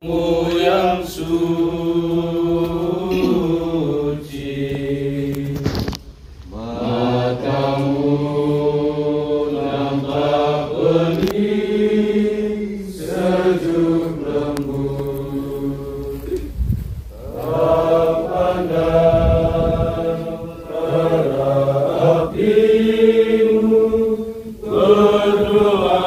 yang suci, matamu nampak bening sejuk lembut, pandang hatimu berdoa.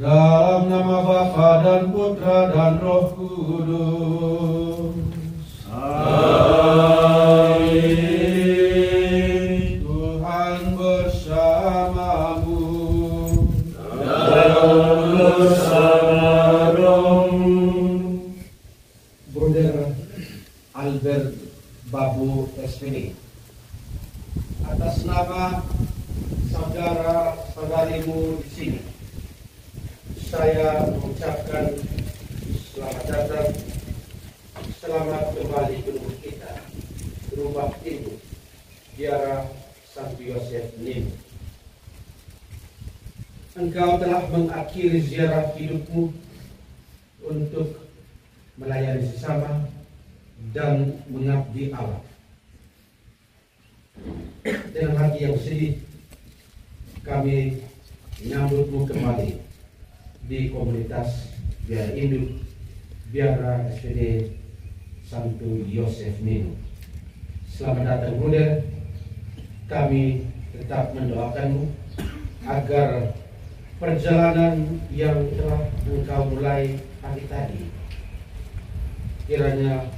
Dalam nama Bapa dan Putra dan Roh Kudus. Amin. Tuhan bersamamu. Dan bersama rohmu. Bruder Albert Babu SPD, atas nama saudara-saudarimu di sini, saya mengucapkan selamat datang, selamat kembali ke rumah kita, rumah ibu, Ziarah Santo Yosef Nino. Engkau telah mengakhiri ziarah hidupmu untuk melayani sesama dan mengabdi Allah. Dengan hati yang sedih, kami menyambutmu kembali di komunitas Biara Induk Biara SPD Santo Yosef Nino. Selamat datang Bruder. Kami tetap mendoakanmu agar perjalanan yang telah engkau mulai pagi tadi kiranya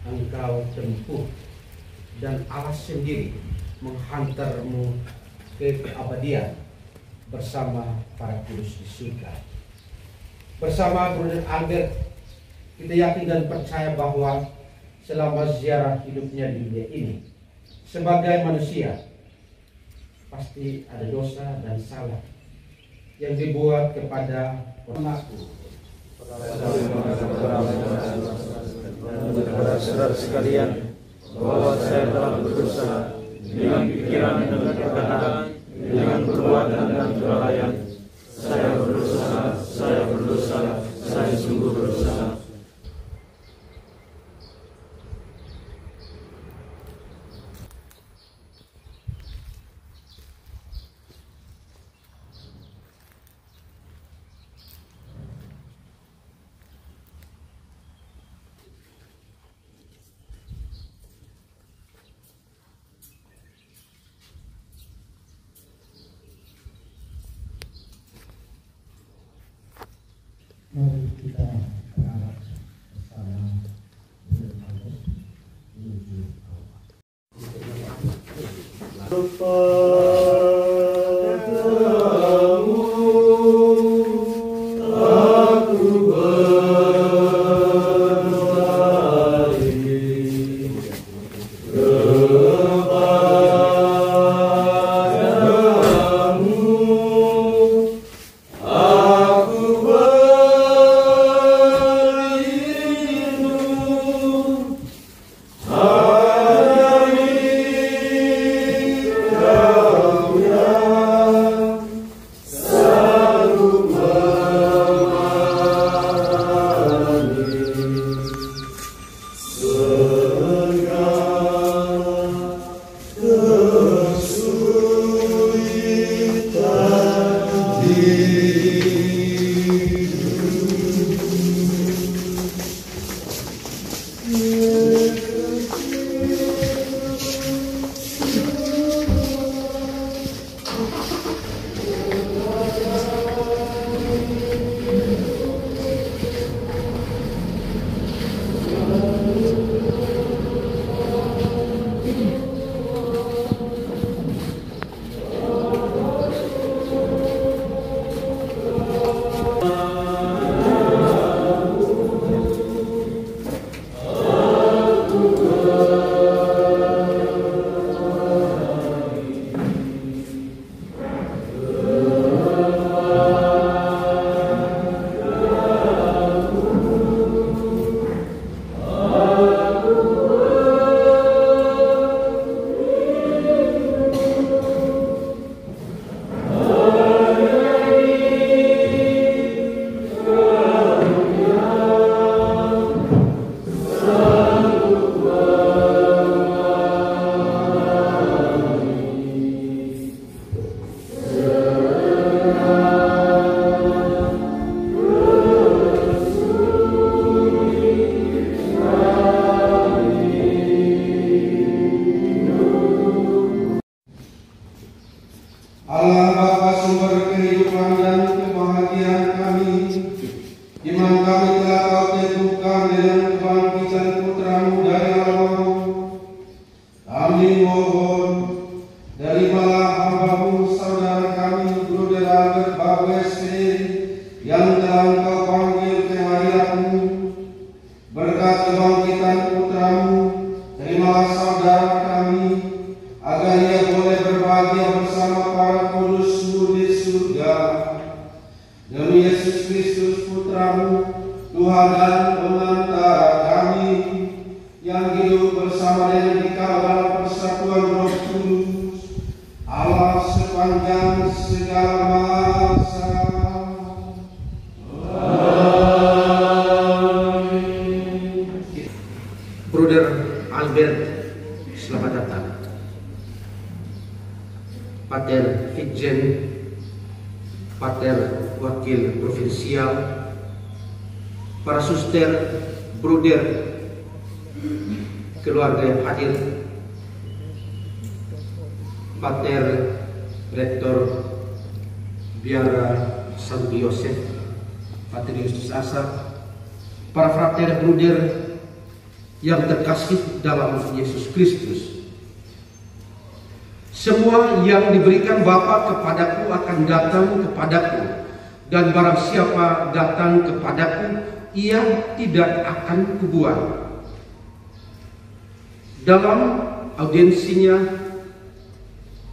engkau tempuh dan Allah sendiri menghantarmu ke keabadian bersama para kudus di surga. Bersama Bruder Albert, kita yakin dan percaya bahwa selama ziarah hidupnya di dunia ini, sebagai manusia, pasti ada dosa dan salah yang dibuat kepada anakku. Kepada saudara sekalian, bahwa saya telah berdosa dengan pikiran dan perkataan, dengan perbuatan dan kelalaian. Saya berdosa, saya sungguh berdosa. Mari kita berharap bersama menuju Amin. kebahagiaan kami. Iman kami telah Kau teguhkan dengan kebangkitan Putra-Mu dari Allah. Kami mohon, terimalah hamba-Mu saudara kami Bruder Albert Bawese yang telah Engkau panggil ke hadirat-Mu. Berkat kebangkitan Putra-Mu, terimalah saudara kami, agar ia boleh berbahagia bersama para kudus-Mu di surga. Demi Yesus Kristus Putra-Mu, Tuhan dan pengantara kami, yang hidup bersama dengan Dikau dalam persatuan Roh Kudus, Allah sepanjang segala masa. Bruder Albert, selamat datang. Pater Hidjen, Pater Wakil Provinsial, para suster, bruder, keluarga yang hadir, Pater Rektor Biara Santo Yosef, Pater Justus Asa, para frater bruder yang terkasih dalam Yesus Kristus. Semua yang diberikan Bapa kepadaku akan datang kepadaku, dan barang siapa datang kepadaku, ia tidak akan kubuang. Dalam audiensinya,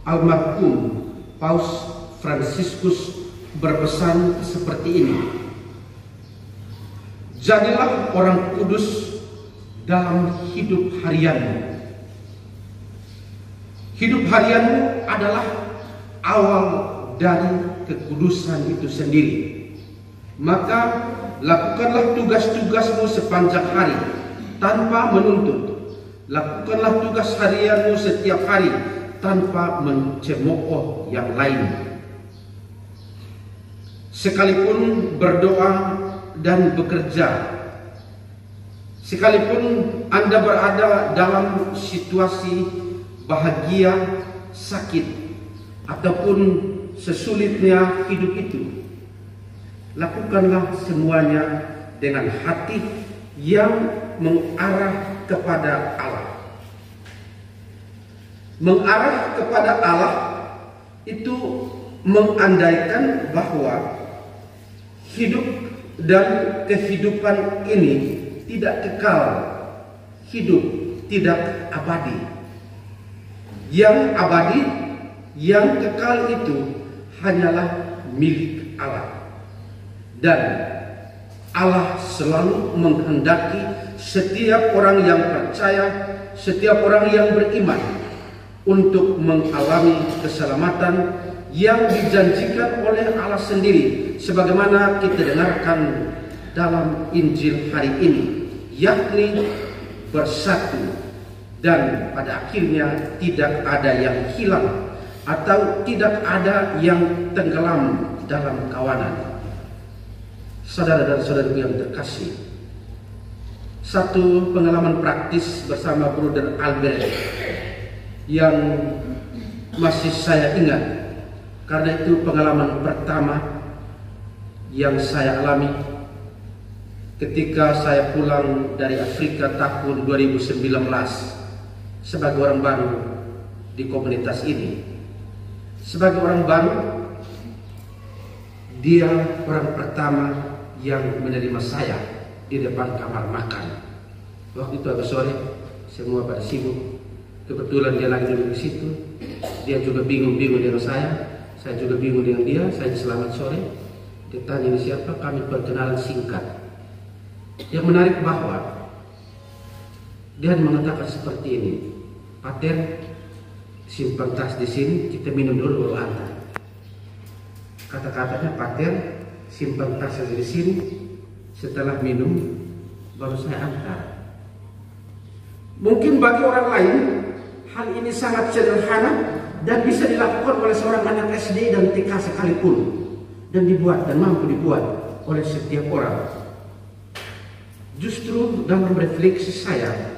almarhum Paus Fransiskus berpesan seperti ini: jadilah orang kudus dalam hidup harianmu. Hidup harianmu adalah awal dari kekudusan itu sendiri. Maka lakukanlah tugas-tugasmu sepanjang hari tanpa menuntut. Lakukanlah tugas harianmu setiap hari tanpa mencemooh yang lain. Sekalipun berdoa dan bekerja, sekalipun Anda berada dalam situasi bahagia, sakit, ataupun sesulitnya hidup itu, lakukanlah semuanya dengan hati yang mengarah kepada Allah. Mengarah kepada Allah itu mengandaikan bahwa hidup dan kehidupan ini tidak kekal, hidup tidak abadi. Yang abadi, yang kekal itu hanyalah milik Allah. Dan Allah selalu menghendaki setiap orang yang percaya, setiap orang yang beriman untuk mengalami keselamatan yang dijanjikan oleh Allah sendiri, sebagaimana kita dengarkan dalam Injil hari ini, yakni bersatu, dan pada akhirnya tidak ada yang hilang atau tidak ada yang tenggelam dalam kawanan. Saudara dan saudariku yang terkasih, satu pengalaman praktis bersama Bruder Albert yang masih saya ingat, karena itu pengalaman pertama yang saya alami ketika saya pulang dari Afrika tahun 2019 sebagai orang baru di komunitas ini. Sebagai orang baru, dia orang pertama yang menerima saya di depan kamar makan. Waktu itu agak sore, semua pada sibuk. Kebetulan dia lagi duduk di situ. Dia juga bingung-bingung dengan saya juga bingung dengan dia. Saya selamat sore. Dia tanya, ini siapa? Kami perkenalan singkat. Yang menarik bahwa dia mengatakan seperti ini: Pater, simpan tas di sini, kita minum dulu baru antar. Kata-katanya, Pater, simpan tas di sini, setelah minum baru saya antar. Mungkin bagi orang lain hal ini sangat sederhana dan bisa dilakukan oleh seorang anak SD dan TK sekalipun, dan dibuat dan mampu dibuat oleh setiap orang. Justru dalam refleksi saya,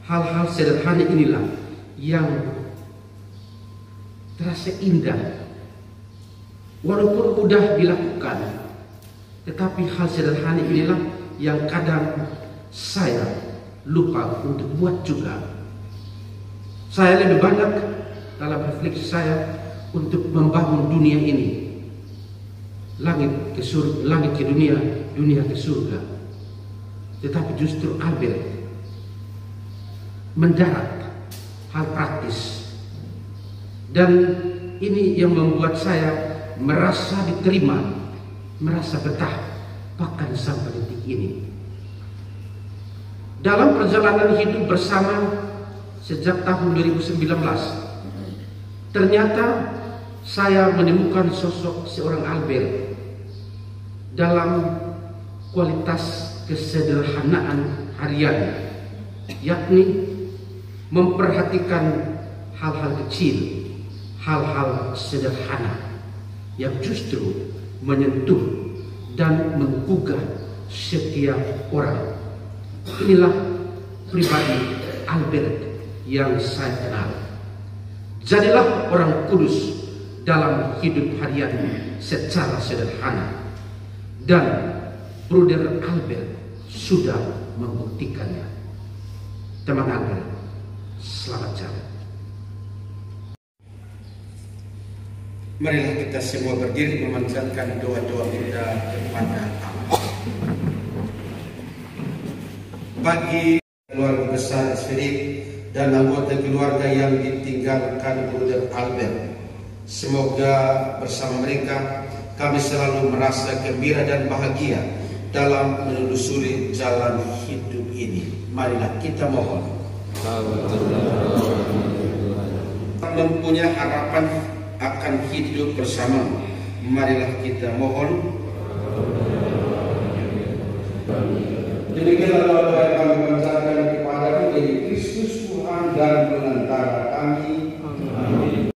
hal-hal sederhana inilah yang terasa indah walaupun mudah dilakukan, tetapi hal sederhana inilah yang kadang saya lupa untuk buat juga. Saya lebih banyak dalam refleksi saya untuk membangun dunia ini, langit ke surga, langit ke dunia, dunia ke surga. Tetapi justru Albert mendarat hal praktis, dan ini yang membuat saya merasa diterima, merasa betah bahkan sampai detik ini. Dalam perjalanan hidup bersama sejak tahun 2019, ternyata saya menemukan sosok seorang Albert dalam kualitas kesederhanaan harian, yakni memperhatikan hal-hal kecil, hal-hal sederhana yang justru menyentuh dan menggugah setiap orang. Inilah pribadi Albert yang saya kenal. Jadilah orang kudus dalam hidup harian secara sederhana, dan Bruder Albert sudah membuktikannya. Teman Albert, selamat jalan. Marilah kita semua berdiri memanjatkan doa-doa kita kepada Allah. Bagi keluarga besar Spirit dan anggota keluarga yang ditinggalkan Bruder Albert, semoga bersama mereka kami selalu merasa gembira dan bahagia dalam menelusuri jalan hidup ini. Marilah kita mohon. Mempunyai harapan akan hidup bersama, marilah kita mohon. Demikianlah doa yang kami panjatkan kepada Tuhan Kristus Tuhan dan Penantara kami. Amin.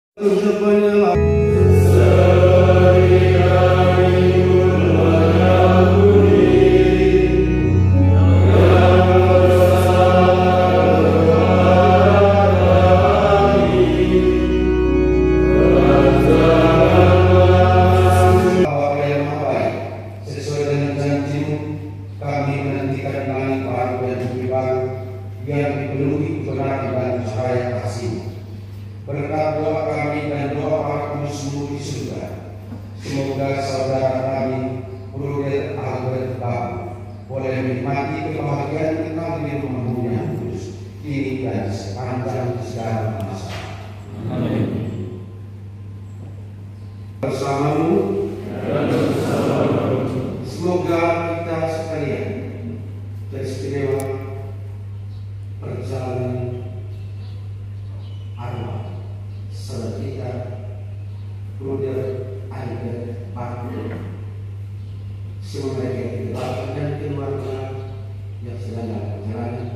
Berkat doa kami dan doa para kudusmu di surga, semoga saudara kami Bruder Albert Babu boleh menikmati kebahagiaan kita di rumah yang kudus kini dan sepanjang segala masa. Amin. Bersamamu dan bersamamu, semoga kita sekalian teristimewa perjalanan arwah saudara kita Bruder Albert Babu, semoga kita dan keluarga yang sedang dalam perjalanan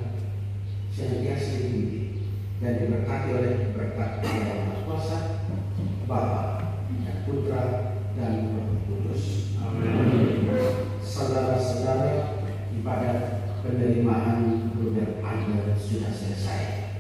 senantiasa dibimbing dan diberkati oleh berkat Allah Maha Kuasa, Bapa dan Putra dan Roh Kudus. Amin. Saudara-saudara, ibadat penerimaan Bruder Albert sudah selesai.